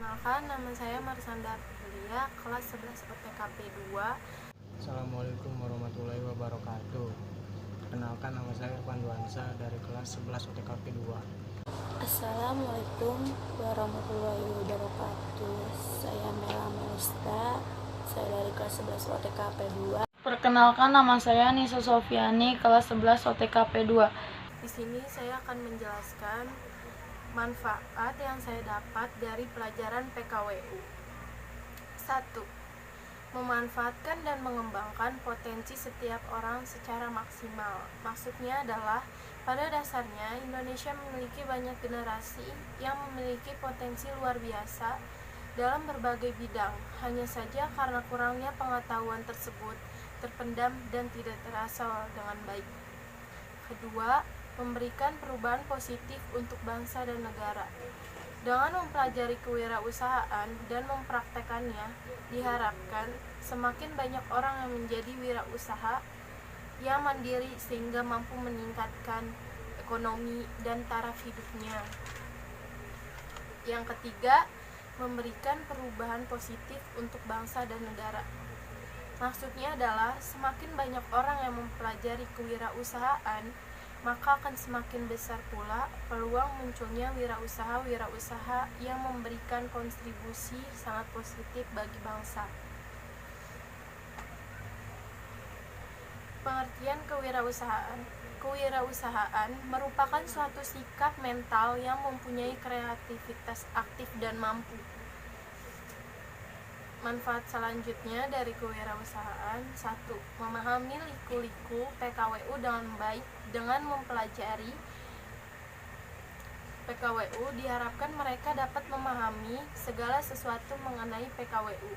Perkenalkan, nama saya Marsanda Aprilia, kelas 11 OTKP 2. Assalamualaikum warahmatullahi wabarakatuh. Perkenalkan, nama saya Irfan Duansa dari kelas 11 OTKP 2. Assalamualaikum warahmatullahi wabarakatuh. Saya Mela Melista, saya dari kelas 11 OTKP 2. Perkenalkan, nama saya Nisa Sofiani, kelas 11 OTKP 2. Di sini saya akan menjelaskan manfaat yang saya dapat dari pelajaran PKWU. 1. Memanfaatkan dan mengembangkan potensi setiap orang secara maksimal. Maksudnya adalah, pada dasarnya Indonesia memiliki banyak generasi yang memiliki potensi luar biasa dalam berbagai bidang. Hanya saja karena kurangnya pengetahuan tersebut terpendam dan tidak terasal dengan baik. Kedua, memberikan perubahan positif untuk bangsa dan negara. Dengan mempelajari kewirausahaan dan mempraktekannya, diharapkan semakin banyak orang yang menjadi wirausaha yang mandiri sehingga mampu meningkatkan ekonomi dan taraf hidupnya. Yang ketiga, memberikan perubahan positif untuk bangsa dan negara. Maksudnya adalah, semakin banyak orang yang mempelajari kewirausahaan, maka akan semakin besar pula peluang munculnya wirausaha-wirausaha yang memberikan kontribusi sangat positif bagi bangsa. Pengertian kewirausahaan. Kewirausahaan merupakan suatu sikap mental yang mempunyai kreativitas aktif dan mampu. Manfaat selanjutnya dari kewirausahaan: 1. Memahami liku-liku PKWU dengan baik. Dengan mempelajari PKWU, diharapkan mereka dapat memahami segala sesuatu mengenai PKWU,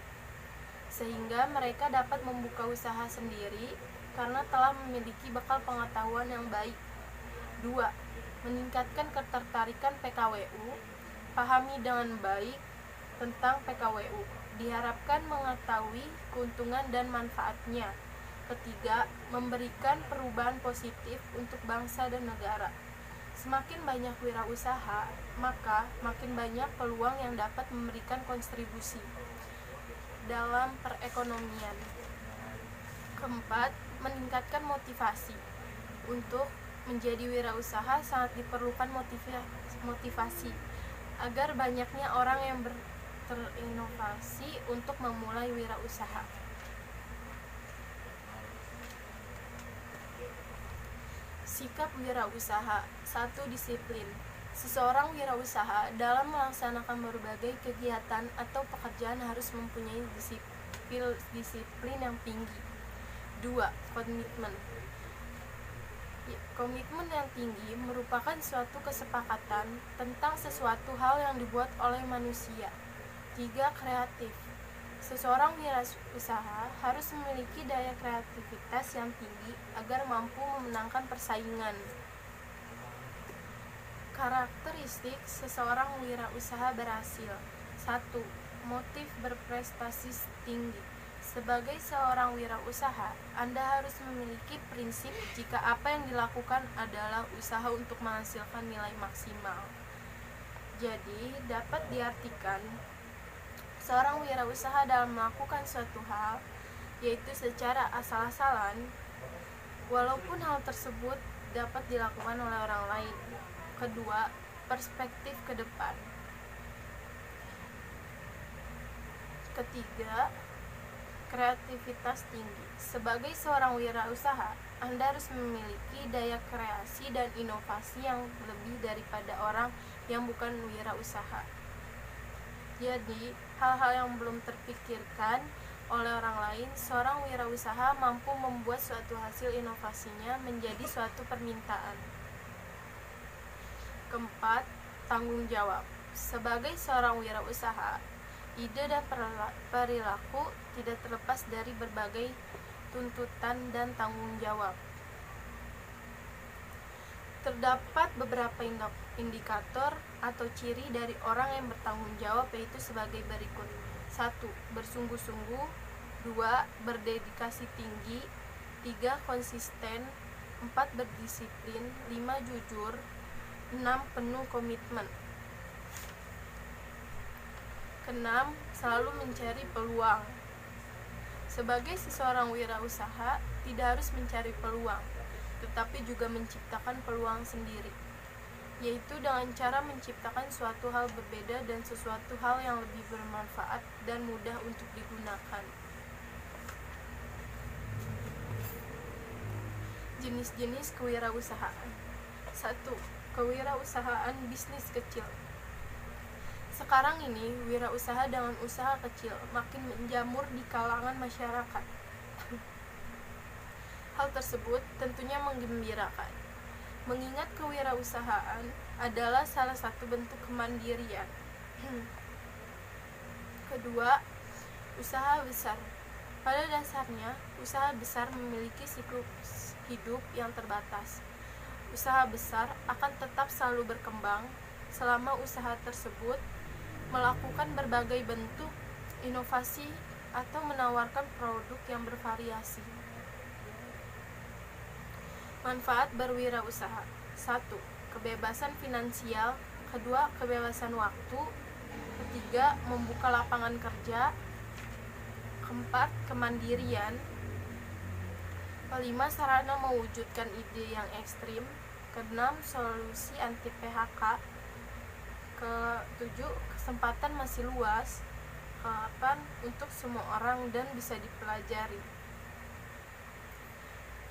sehingga mereka dapat membuka usaha sendiri karena telah memiliki bekal pengetahuan yang baik. 2. Meningkatkan ketertarikan PKWU. Pahami dengan baik tentang PKWU, diharapkan mengetahui keuntungan dan manfaatnya. Ketiga, memberikan perubahan positif untuk bangsa dan negara. Semakin banyak wirausaha, maka makin banyak peluang yang dapat memberikan kontribusi dalam perekonomian. Keempat, meningkatkan motivasi. Untuk menjadi wirausaha sangat diperlukan motivasi agar banyaknya orang yang terinovasi untuk memulai wirausaha. Sikap wirausaha. 1. Disiplin. Seseorang wirausaha dalam melaksanakan berbagai kegiatan atau pekerjaan harus mempunyai disiplin yang tinggi. 2. Komitmen. Komitmen yang tinggi merupakan suatu kesepakatan tentang sesuatu hal yang dibuat oleh manusia. 3. Kreatif. Seseorang wirausaha harus memiliki daya kreativitas yang tinggi agar mampu memenangkan persaingan. Karakteristik seseorang wirausaha berhasil. 1. Motif berprestasi tinggi. Sebagai seorang wirausaha, Anda harus memiliki prinsip jika apa yang dilakukan adalah usaha untuk menghasilkan nilai maksimal. Jadi, dapat diartikan seorang wirausaha dalam melakukan suatu hal, yaitu secara asal-asalan, walaupun hal tersebut dapat dilakukan oleh orang lain. Kedua, perspektif ke depan. Ketiga, kreativitas tinggi. Sebagai seorang wirausaha, Anda harus memiliki daya kreasi dan inovasi yang lebih daripada orang yang bukan wirausaha. Jadi, hal-hal yang belum terpikirkan oleh orang lain, seorang wirausaha mampu membuat suatu hasil inovasinya menjadi suatu permintaan. Keempat, tanggung jawab. Sebagai seorang wirausaha, ide dan perilaku tidak terlepas dari berbagai tuntutan dan tanggung jawab. Terdapat beberapa indikator atau ciri dari orang yang bertanggung jawab, yaitu sebagai berikut. 1. Bersungguh-sungguh. 2. Berdedikasi tinggi. 3. Konsisten. 4. Berdisiplin. 5. Jujur. 6. Penuh komitmen. Keenam, selalu mencari peluang. Sebagai seseorang wirausaha, tidak harus mencari peluang, tetapi juga menciptakan peluang sendiri, yaitu dengan cara menciptakan suatu hal berbeda dan sesuatu hal yang lebih bermanfaat dan mudah untuk digunakan. Jenis-jenis kewirausahaan. 1. Kewirausahaan bisnis kecil. Sekarang ini, wirausaha dengan usaha kecil makin menjamur di kalangan masyarakat. Hal tersebut tentunya menggembirakan, mengingat kewirausahaan adalah salah satu bentuk kemandirian. Kedua, usaha besar. Pada dasarnya, usaha besar memiliki siklus hidup yang terbatas. Usaha besar akan tetap selalu berkembang selama usaha tersebut melakukan berbagai bentuk inovasi atau menawarkan produk yang bervariasi. Manfaat berwirausaha. 1. Kebebasan finansial. 2. Kebebasan waktu. 3. Membuka lapangan kerja. 4. Kemandirian. 5. Sarana mewujudkan ide yang ekstrim. 6. Solusi anti PHK. 7. Kesempatan masih luas. 8. Untuk semua orang dan bisa dipelajari.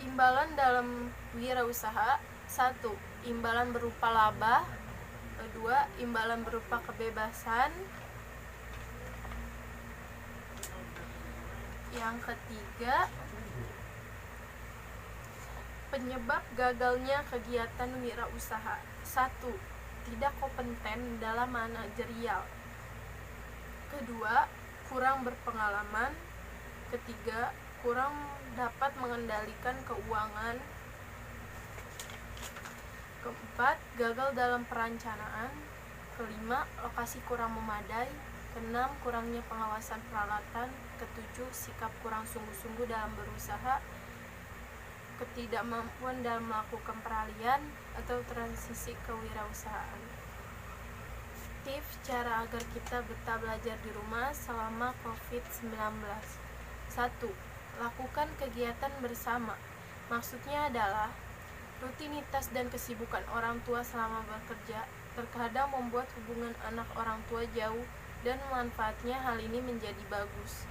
Imbalan dalam wirausaha. 1. Imbalan berupa laba. 2. Imbalan berupa kebebasan. Yang ketiga, penyebab gagalnya kegiatan wirausaha. 1. Tidak kompeten dalam manajerial. 2. Kurang berpengalaman. 3. Kurang dapat mengendalikan keuangan. 4. Gagal dalam perencanaan. 5. Lokasi kurang memadai. 6. Kurangnya pengawasan peralatan. 7. Sikap kurang sungguh-sungguh dalam berusaha. Ketidakmampuan dalam melakukan peralihan atau transisi kewirausahaan. Tips cara agar kita betah belajar di rumah selama COVID-19. 1. Lakukan kegiatan bersama. Maksudnya adalah rutinitas dan kesibukan orang tua selama bekerja terkadang membuat hubungan anak orang tua jauh, dan manfaatnya hal ini menjadi bagus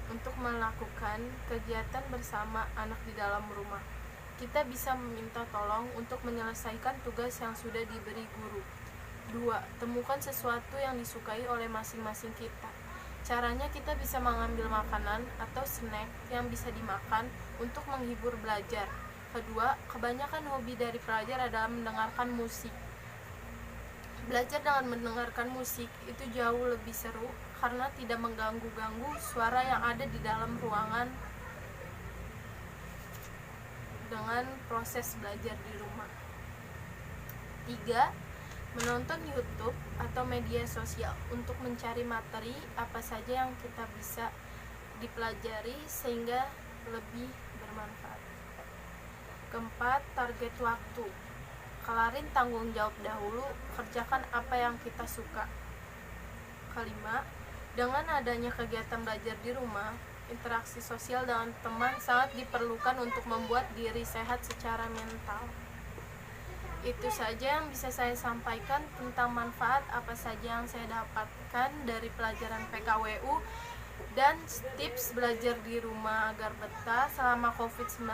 untuk melakukan kegiatan bersama anak di dalam rumah. Kita bisa meminta tolong untuk menyelesaikan tugas yang sudah diberi guru. 2. Temukan sesuatu yang disukai oleh masing-masing kita. Caranya kita bisa mengambil makanan atau snack yang bisa dimakan untuk menghibur belajar. Kedua, kebanyakan hobi dari pelajar adalah mendengarkan musik. Belajar dengan mendengarkan musik itu jauh lebih seru karena tidak mengganggu-ganggu suara yang ada di dalam ruangan dengan proses belajar di rumah. 3. Menonton YouTube atau media sosial untuk mencari materi apa saja yang kita bisa dipelajari sehingga lebih bermanfaat. Keempat, target waktu. Kelarin tanggung jawab dahulu, kerjakan apa yang kita suka. Kelima, dengan adanya kegiatan belajar di rumah, interaksi sosial dengan teman sangat diperlukan untuk membuat diri sehat secara mental. Itu saja yang bisa saya sampaikan tentang manfaat apa saja yang saya dapatkan dari pelajaran PKWU dan tips belajar di rumah agar betah selama COVID-19.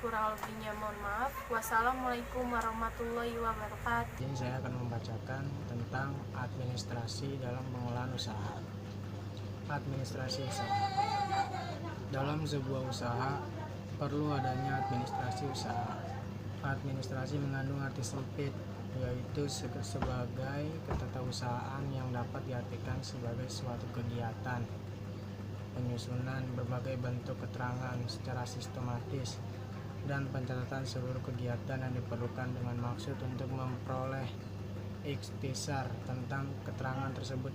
Kurang lebihnya mohon maaf. Wassalamualaikum warahmatullahi wabarakatuh. Jadi saya akan membacakan tentang administrasi dalam pengelolaan usaha. Administrasi usaha. Dalam sebuah usaha perlu adanya administrasi usaha. Administrasi mengandung arti sempit, yaitu sebagai ketatausahaan yang dapat diartikan sebagai suatu kegiatan penyusunan berbagai bentuk keterangan secara sistematis dan pencatatan seluruh kegiatan yang diperlukan dengan maksud untuk memperoleh ikhtisar tentang keterangan tersebut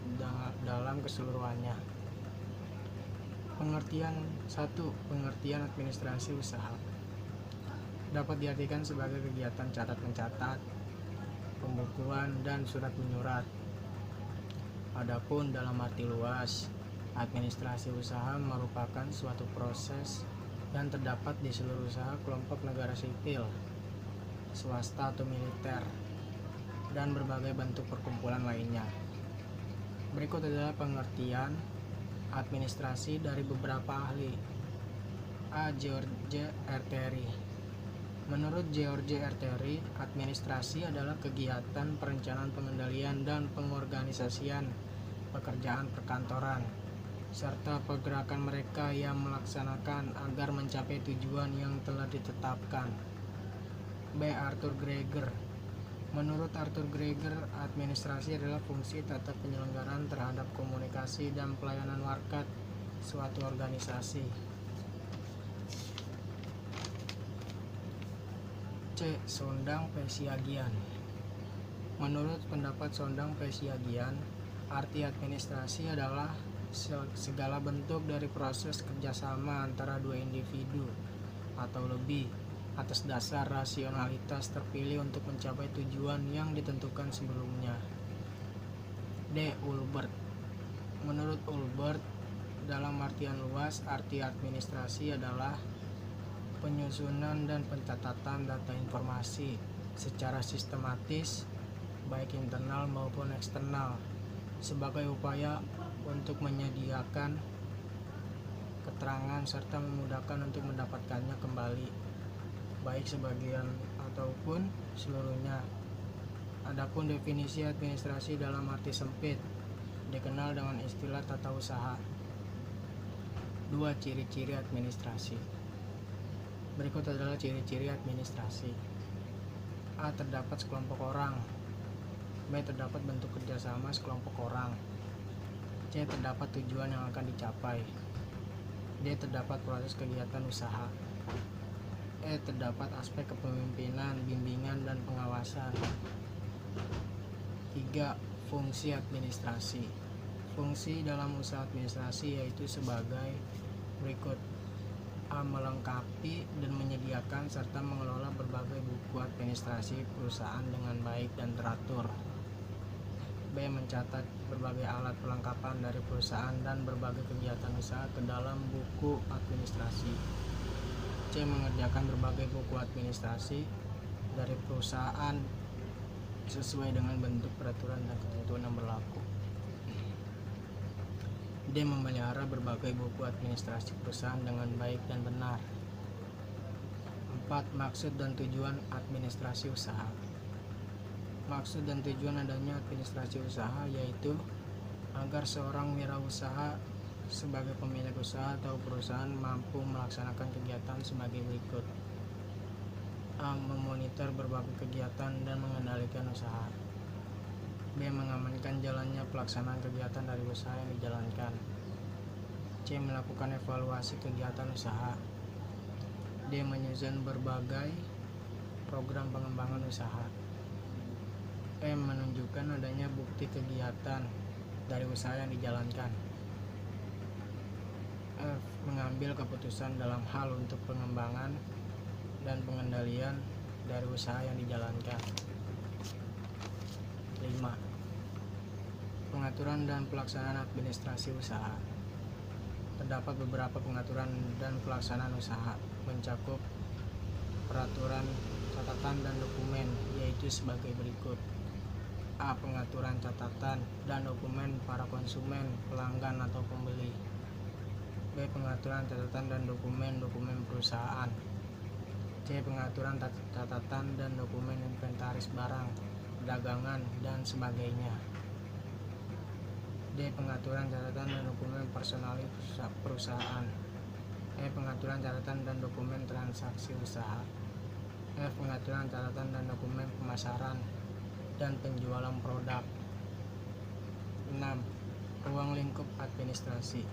dalam keseluruhannya. Pengertian 1. Pengertian administrasi usaha dapat diartikan sebagai kegiatan catat-mencatat, pembukuan, dan surat menyurat Adapun dalam arti luas, administrasi usaha merupakan suatu proses yang terdapat di seluruh usaha kelompok negara sipil, swasta atau militer, dan berbagai bentuk perkumpulan lainnya. Berikut adalah pengertian administrasi dari beberapa ahli. A. George R. Terry. Menurut George R. Terry, administrasi adalah kegiatan perencanaan, pengendalian, dan pengorganisasian pekerjaan perkantoran, serta pergerakan mereka yang melaksanakan agar mencapai tujuan yang telah ditetapkan. B. Arthur Greger. Menurut Arthur Greger, administrasi adalah fungsi tata penyelenggaraan terhadap komunikasi dan pelayanan market suatu organisasi. C. Sondang Pesiagian. Menurut pendapat Sondang Pesiagian, arti administrasi adalah segala bentuk dari proses kerjasama antara dua individu atau lebih atas dasar rasionalitas terpilih untuk mencapai tujuan yang ditentukan sebelumnya. D. Ulbert. Menurut Ulbert, dalam artian luas, arti administrasi adalah penyusunan dan pencatatan data informasi secara sistematis, baik internal maupun eksternal, sebagai upaya untuk menyediakan keterangan serta memudahkan untuk mendapatkannya kembali, baik sebagian ataupun seluruhnya. Adapun definisi administrasi dalam arti sempit dikenal dengan istilah tata usaha. 2. Ciri-ciri administrasi. Berikut adalah ciri-ciri administrasi. A. Terdapat sekelompok orang. B. Terdapat bentuk kerjasama sekelompok orang. C. Terdapat tujuan yang akan dicapai. D. Terdapat proses kegiatan usaha. E. Terdapat aspek kepemimpinan, bimbingan, dan pengawasan. 3. Fungsi administrasi. Fungsi dalam usaha administrasi yaitu sebagai berikut. A. Melengkapi dan menyediakan serta mengelola berbagai buku administrasi perusahaan dengan baik dan teratur. B. Mencatat berbagai alat perlengkapan dari perusahaan dan berbagai kegiatan usaha ke dalam buku administrasi. C. Mengerjakan berbagai buku administrasi dari perusahaan sesuai dengan bentuk peraturan dan ketentuan yang berlaku. D. Memelihara berbagai buku administrasi perusahaan dengan baik dan benar. 4. Maksud dan tujuan administrasi usaha. Maksud dan tujuan adanya administrasi usaha yaitu agar seorang wirausaha sebagai pemilik usaha atau perusahaan mampu melaksanakan kegiatan sebagai berikut. A. Memonitor berbagai kegiatan dan mengendalikan usaha. B. Mengamankan jalannya pelaksanaan kegiatan dari usaha yang dijalankan. C. Melakukan evaluasi kegiatan usaha. D. Menyusun berbagai program pengembangan usaha. E. Menunjukkan adanya bukti kegiatan dari usaha yang dijalankan. F. Mengambil keputusan dalam hal untuk pengembangan dan pengendalian dari usaha yang dijalankan. 5. Pengaturan dan pelaksanaan administrasi usaha. Terdapat beberapa pengaturan dan pelaksanaan usaha mencakup peraturan, catatan, dan dokumen, yaitu sebagai berikut. A. Pengaturan catatan dan dokumen para konsumen, pelanggan, atau pembeli. B. Pengaturan catatan dan dokumen perusahaan. C. Pengaturan catatan dan dokumen inventaris barang, dagangan, dan sebagainya. D. Pengaturan catatan dan dokumen personalis perusahaan. E. Pengaturan catatan dan dokumen transaksi usaha. F. Pengaturan catatan dan dokumen pemasaran dan penjualan produk. 6. Ruang lingkup administrasi.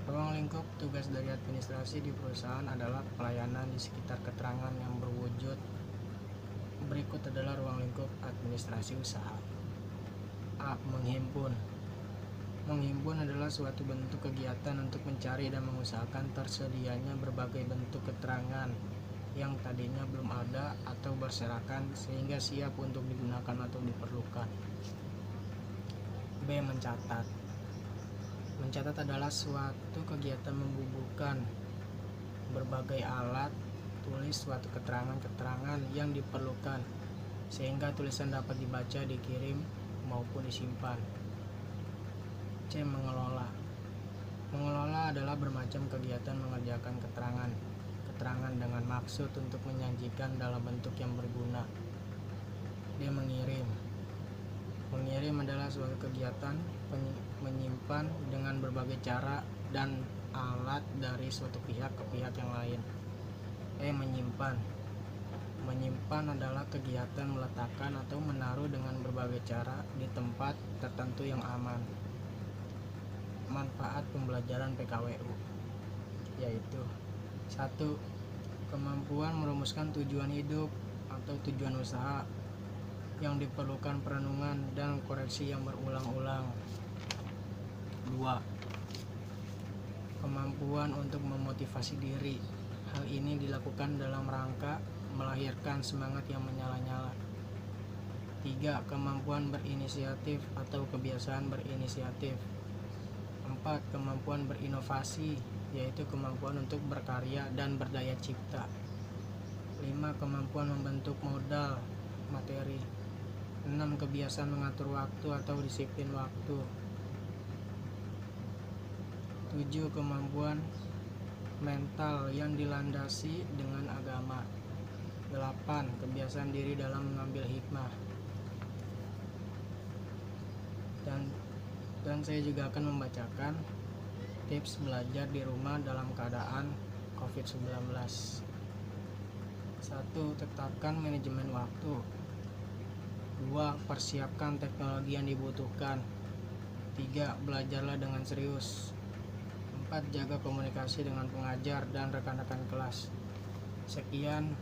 Ruang lingkup tugas dari administrasi di perusahaan adalah pelayanan di sekitar keterangan yang berwujud. Berikut adalah ruang lingkup administrasi usaha. A. Menghimpun. Menghimpun adalah suatu bentuk kegiatan untuk mencari dan mengusahakan tersedianya berbagai bentuk keterangan yang tadinya belum ada atau berserakan sehingga siap untuk digunakan atau diperlukan. B. B. Mencatat. Mencatat adalah suatu kegiatan membubuhkan berbagai alat tulis suatu keterangan-keterangan yang diperlukan sehingga tulisan dapat dibaca, dikirim, maupun disimpan. C. Mengelola. Mengelola adalah bermacam kegiatan mengerjakan keterangan dengan maksud untuk menyajikan dalam bentuk yang berguna. D. Mengirim. Mengirim adalah suatu kegiatan menyimpan dengan berbagai cara dan alat dari suatu pihak ke pihak yang lain. E. Menyimpan. Menyimpan adalah kegiatan meletakkan atau menaruh dengan berbagai cara di tempat tertentu yang aman. Manfaat pembelajaran PKWU yaitu 1. Kemampuan merumuskan tujuan hidup atau tujuan usaha yang diperlukan perenungan dan koreksi yang berulang-ulang. 2. Kemampuan untuk memotivasi diri. Hal ini dilakukan dalam rangka melahirkan semangat yang menyala-nyala. 3. Kemampuan berinisiatif atau kebiasaan berinisiatif. 4. Kemampuan berinovasi, yaitu kemampuan untuk berkarya dan berdaya cipta. 5. Kemampuan membentuk modal materi. 6. Kebiasaan mengatur waktu atau disiplin waktu. 7. Kemampuan mental yang dilandasi dengan agama. 8. Kebiasaan diri dalam mengambil hikmah. Dan saya juga akan membacakan tips belajar di rumah dalam keadaan COVID-19. 1. Tetapkan manajemen waktu. 2. Persiapkan teknologi yang dibutuhkan. 3. Belajarlah dengan serius. 4. Jaga komunikasi dengan pengajar dan rekan-rekan kelas. Sekian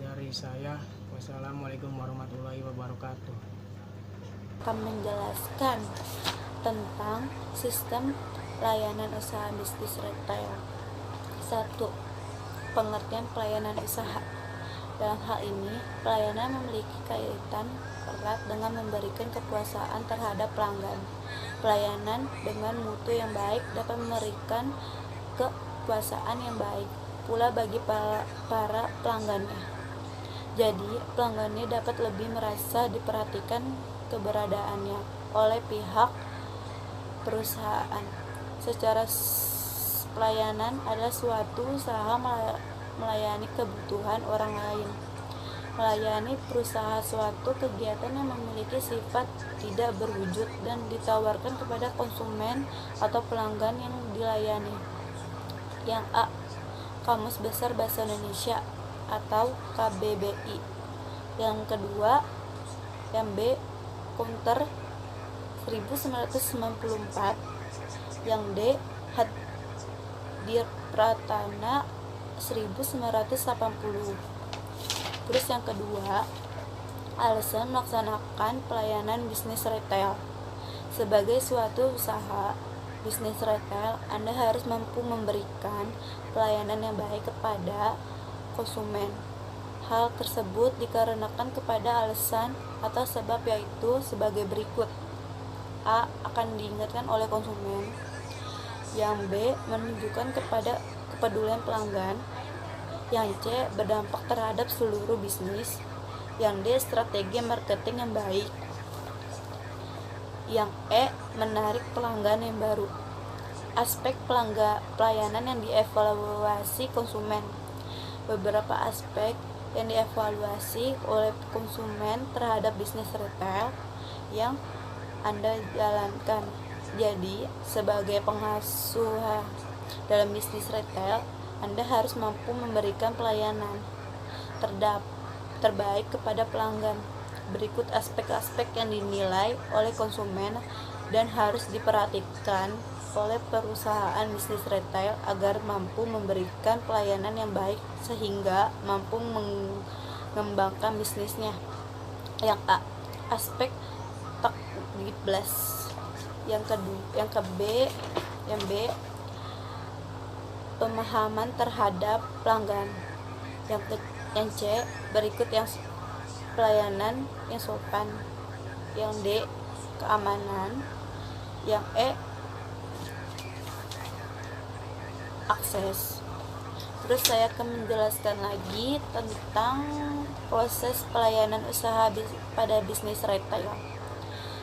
dari saya. Wassalamualaikum warahmatullahi wabarakatuh. Akan menjelaskan tentang sistem layanan usaha bisnis retail. 1. Pengertian pelayanan usaha. Dalam hal ini, pelayanan memiliki kaitan erat dengan memberikan kepuasan terhadap pelanggan. Pelayanan dengan mutu yang baik dapat memberikan kepuasan yang baik pula bagi para pelanggannya. Jadi, pelanggannya dapat lebih merasa diperhatikan keberadaannya oleh pihak perusahaan. Secara pelayanan adalah suatu usaha melayani kebutuhan orang lain. Melayani perusahaan suatu kegiatan yang memiliki sifat tidak berwujud dan ditawarkan kepada konsumen atau pelanggan yang dilayani. Yang A. Kamus Besar Bahasa Indonesia atau KBBI. Yang kedua, yang B. Counter 1994. Yang D. Hadir Pratana 1980. Terus yang kedua, alasan melaksanakan pelayanan bisnis retail. Sebagai suatu usaha bisnis retail, Anda harus mampu memberikan pelayanan yang baik kepada konsumen. Hal tersebut dikarenakan kepada alasan atau sebab yaitu sebagai berikut. A. Akan diingatkan oleh konsumen. Yang B. Menunjukkan kepada kepedulian pelanggan. Yang C. Berdampak terhadap seluruh bisnis. Yang D. Strategi marketing yang baik. Yang E. Menarik pelanggan yang baru. Aspek pelayanan yang dievaluasi konsumen. Beberapa aspek yang dievaluasi oleh konsumen terhadap bisnis retail yang Anda jalankan. Jadi, sebagai pengasuh dalam bisnis retail, Anda harus mampu memberikan pelayanan terbaik kepada pelanggan. Berikut aspek-aspek yang dinilai oleh konsumen dan harus diperhatikan oleh perusahaan bisnis retail agar mampu memberikan pelayanan yang baik sehingga mampu mengembangkan bisnisnya. Yang A. Aspek takdiblas. Yang B. Pemahaman terhadap pelanggan. Yang C. Berikut yang pelayanan yang sopan. Yang D. keamanan. Yang akses. Terus saya akan menjelaskan lagi tentang proses pelayanan usaha pada bisnis retail.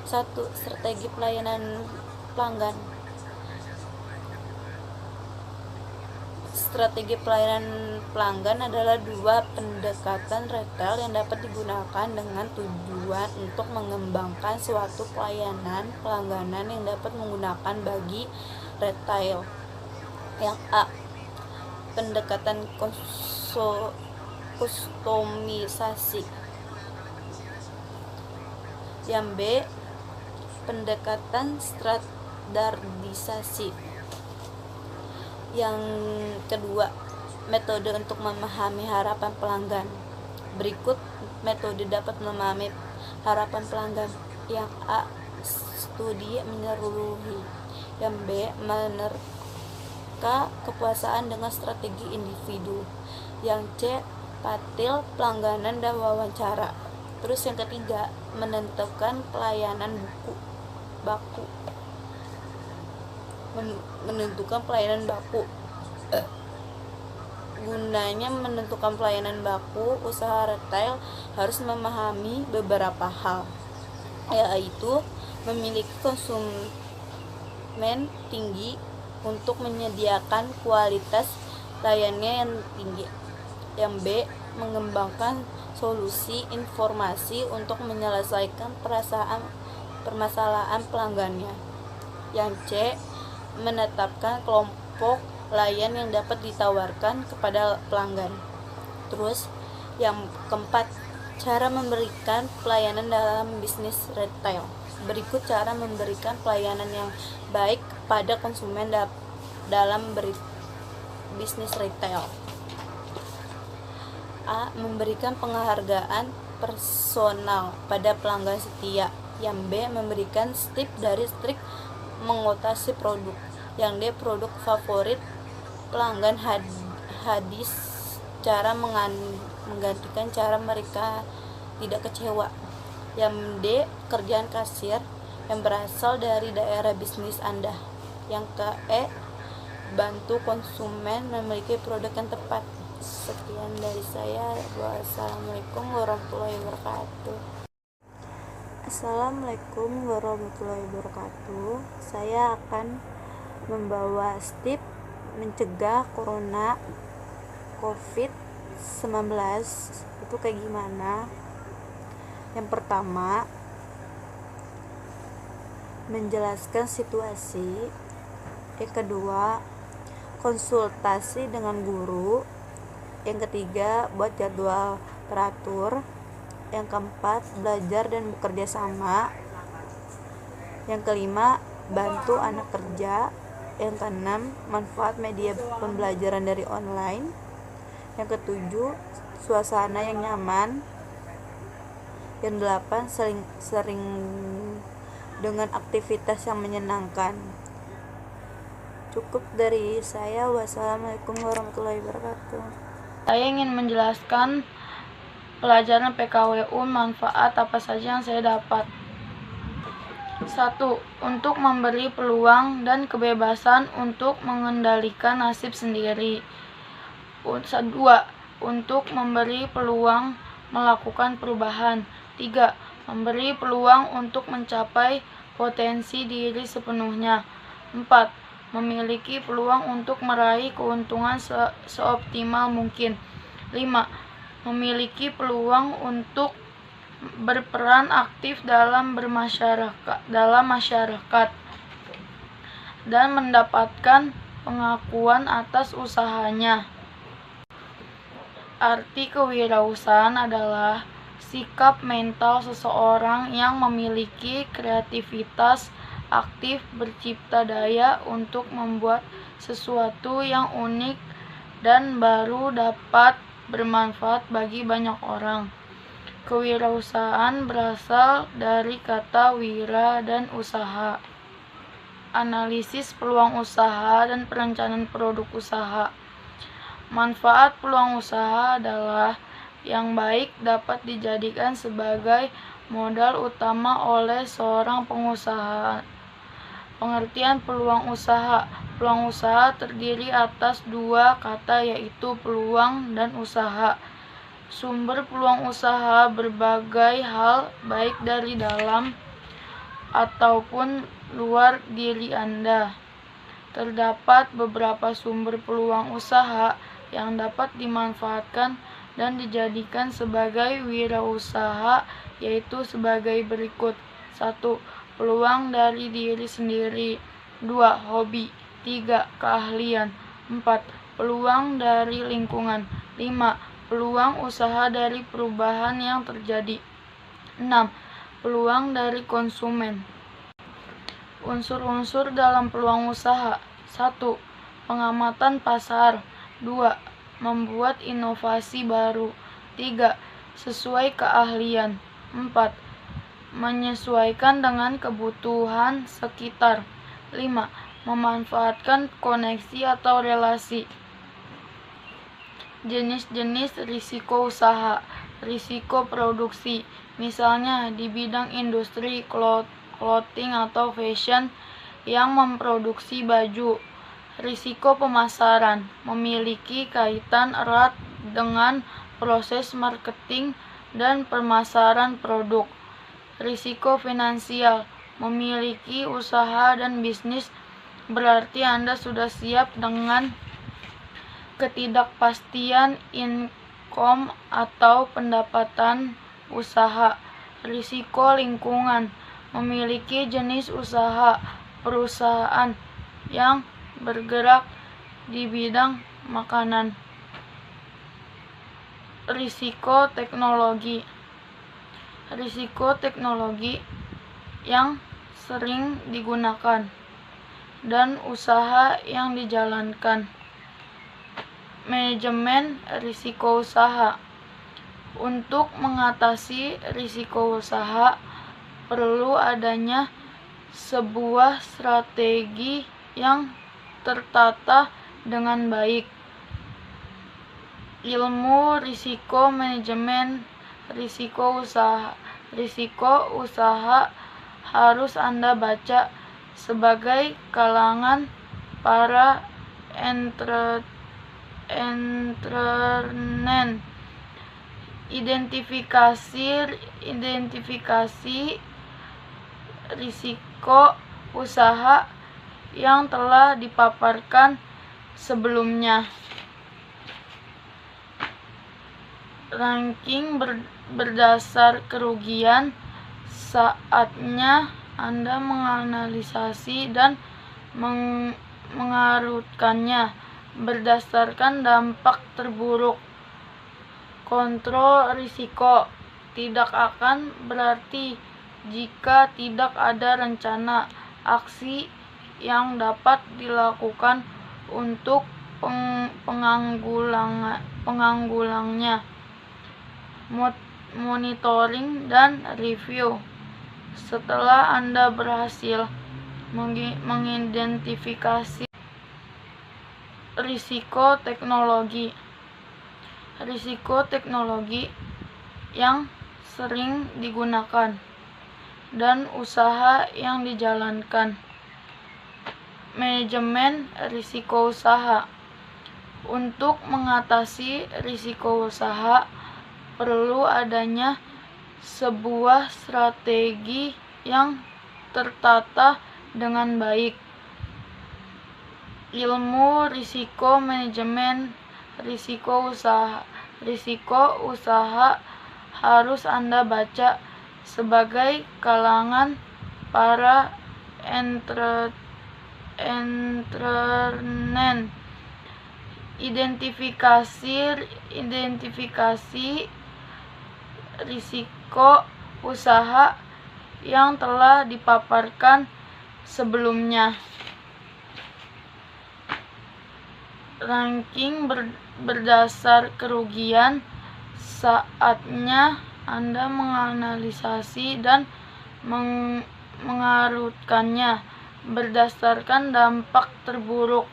1. Strategi pelayanan pelanggan. Strategi pelayanan pelanggan adalah 2 pendekatan retail yang dapat digunakan dengan tujuan untuk mengembangkan suatu pelayanan pelangganan yang dapat menggunakan bagi retail. Yang A. Pendekatan kustomisasi. Yang B. Pendekatan standarisasi. Yang kedua, metode untuk memahami harapan pelanggan. Berikut metode dapat memahami harapan pelanggan. Yang A. Studi menyeluruhi. Yang B. Menerka kepuasan dengan strategi individu. Yang C. Patil pelangganan dan wawancara. Terus yang ketiga, menentukan pelayanan baku. Menentukan pelayanan baku. Gunanya menentukan pelayanan baku, usaha retail harus memahami beberapa hal, yaitu memiliki konsumen tinggi untuk menyediakan kualitas layannya yang tinggi. Yang B. Mengembangkan solusi informasi untuk menyelesaikan permasalahan pelanggannya. Yang C. Menetapkan kelompok layan yang dapat ditawarkan kepada pelanggan. Terus yang keempat, cara memberikan pelayanan dalam bisnis retail. Berikut cara memberikan pelayanan yang baik pada konsumen dalam bisnis retail. A. Memberikan penghargaan personal pada pelanggan setia. Yang B. Memberikan tip dari trik mengotasi produk. Yang D. Produk favorit pelanggan hadis, cara menggantikan cara mereka tidak kecewa. Yang D. Kerjaan kasir yang berasal dari daerah bisnis Anda. Yang ke bantu konsumen memiliki produk yang tepat. Sekian dari saya. Wassalamualaikum warahmatullahi wabarakatuh. Assalamualaikum warahmatullahi wabarakatuh. Saya akan membawa tips mencegah corona COVID-19 itu kayak gimana. Yang pertama, menjelaskan situasi. Yang kedua, konsultasi dengan guru. Yang ketiga, buat jadwal teratur. Yang keempat, belajar dan bekerja sama. Yang kelima, bantu anak kerja. Yang keenam, manfaat media pembelajaran dari online. Yang ketujuh, suasana yang nyaman. Yang delapan, sering dengan aktivitas yang menyenangkan. Cukup dari saya. Wassalamualaikum warahmatullahi wabarakatuh. Saya ingin menjelaskan pelajaran PKWU, manfaat apa saja yang saya dapat. 1. Untuk memberi peluang dan kebebasan untuk mengendalikan nasib sendiri. 2. Untuk memberi peluang melakukan perubahan. 3. Memberi peluang untuk mencapai potensi diri sepenuhnya. 4. Memiliki peluang untuk meraih keuntungan seoptimal mungkin. 5. Memiliki peluang untuk berperan aktif dalam masyarakat dan mendapatkan pengakuan atas usahanya. Arti kewirausahaan adalah sikap mental seseorang yang memiliki kreativitas, aktif, bercipta daya untuk membuat sesuatu yang unik dan baru dapat bermanfaat bagi banyak orang. Kewirausahaan berasal dari kata wira dan usaha. Analisis peluang usaha dan perencanaan produk usaha. Manfaat peluang usaha adalah yang baik dapat dijadikan sebagai modal utama oleh seorang pengusaha. Pengertian peluang usaha. Peluang usaha terdiri atas dua kata, yaitu peluang dan usaha. Sumber peluang usaha berbagai hal, baik dari dalam ataupun luar diri Anda. Terdapat beberapa sumber peluang usaha yang dapat dimanfaatkan dan dijadikan sebagai wirausaha, yaitu sebagai berikut. 1. Peluang dari diri sendiri. 2. Hobi. 3. Keahlian. 4. Peluang dari lingkungan. 5. Peluang usaha dari perubahan yang terjadi. 6. Peluang dari konsumen. Unsur-unsur dalam peluang usaha. 1. Pengamatan pasar. 2. Membuat inovasi baru. 3. Sesuai keahlian. 4. Menyesuaikan dengan kebutuhan sekitar. 5. Memanfaatkan koneksi atau relasi. Jenis-jenis risiko usaha. Risiko produksi, misalnya di bidang industri clothing atau fashion yang memproduksi baju. Risiko pemasaran, memiliki kaitan erat dengan proses marketing dan pemasaran produk. Risiko finansial, memiliki usaha dan bisnis, berarti Anda sudah siap dengan ketidakpastian income atau pendapatan usaha. Risiko lingkungan, memiliki jenis usaha perusahaan yang bergerak di bidang makanan. Risiko teknologi. Risiko teknologi yang sering digunakan dan usaha yang dijalankan. Manajemen risiko usaha. Untuk mengatasi risiko usaha, perlu adanya sebuah strategi yang tertata dengan baik. Ilmu risiko manajemen risiko usaha. Risiko usaha harus Anda baca sebagai kalangan para entrepreneur. Identifikasi risiko usaha yang telah dipaparkan sebelumnya. Ranking berdasar kerugian. Saatnya Anda menganalisasi dan mengarutkannya berdasarkan dampak terburuk. Kontrol risiko. Tidak akan berarti jika tidak ada rencana aksi yang dapat dilakukan untuk penanggulangannya. Monitoring dan review. Setelah Anda berhasil mengidentifikasi risiko teknologi. Risiko teknologi yang sering digunakan dan usaha yang dijalankan. Manajemen risiko usaha. Untuk mengatasi risiko usaha, perlu adanya sebuah strategi yang tertata dengan baik. Ilmu risiko manajemen risiko usaha. Risiko usaha harus Anda baca sebagai kalangan para entrepreneur. Identifikasi risiko usaha yang telah dipaparkan sebelumnya. Ranking berdasar kerugian. Saatnya Anda menganalisasi dan mengarutkannya berdasarkan dampak terburuk.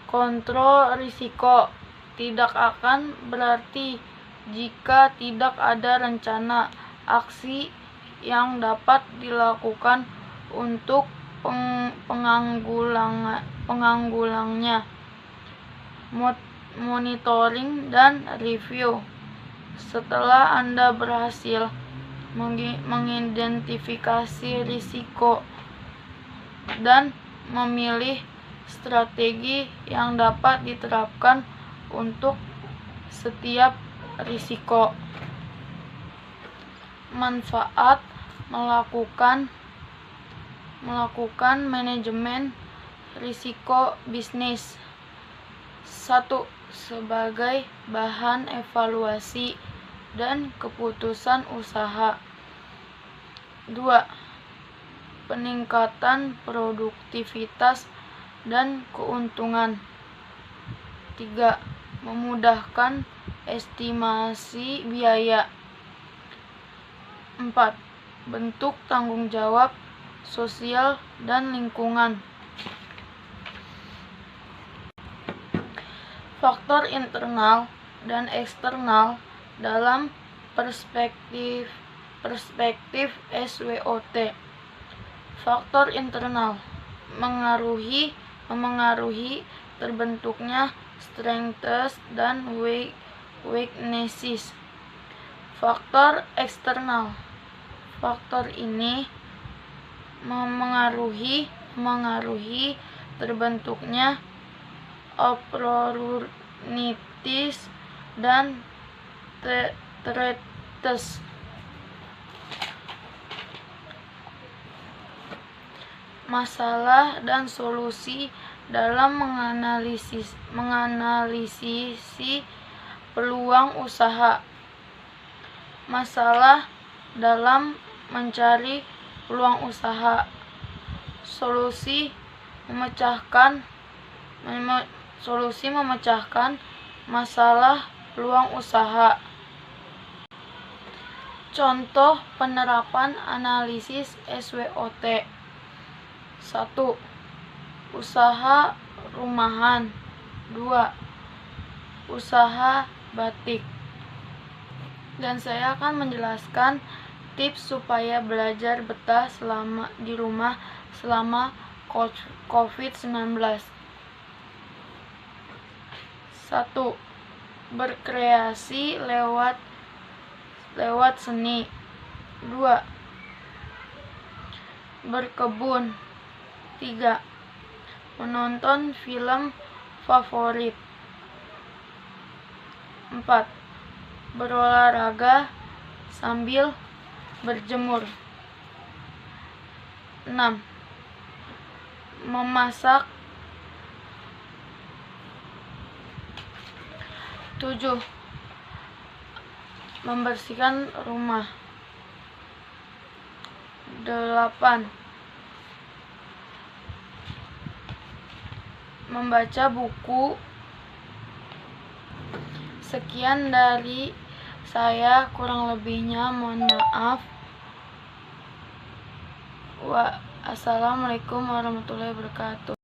Kontrol risiko. Tidak akan berarti jika tidak ada rencana aksi yang dapat dilakukan untuk penanggulangannya, monitoring dan review. Setelah Anda berhasil mengidentifikasi risiko dan memilih strategi yang dapat diterapkan untuk setiap risiko. Manfaat melakukan manajemen risiko bisnis. 1. Sebagai bahan evaluasi dan keputusan usaha. 2. Peningkatan produktivitas dan keuntungan. 3. Memudahkan estimasi biaya. 4. Bentuk tanggung jawab sosial dan lingkungan. Faktor internal dan eksternal dalam perspektif SWOT. Faktor internal memengaruhi terbentuknya strengths dan weaknesses. Faktor eksternal. Faktor ini memengaruhi terbentuknya opportunities dan threats. Masalah dan solusi dalam menganalisis peluang usaha. Masalah dalam mencari peluang usaha. Solusi memecahkan masalah peluang usaha. Contoh penerapan analisis SWOT. 1. Usaha rumahan. 2. Usaha batik. Dan saya akan menjelaskan tips supaya belajar betah di rumah selama COVID-19. 1. Berkreasi lewat seni. 2. Berkebun. 3. Menonton film favorit. 4. Berolahraga sambil berjemur. 6. Memasak. 7. Membersihkan rumah. 8. Membaca buku. Sekian dari saya, kurang lebihnya mohon maaf. Assalamualaikum warahmatullahi wabarakatuh.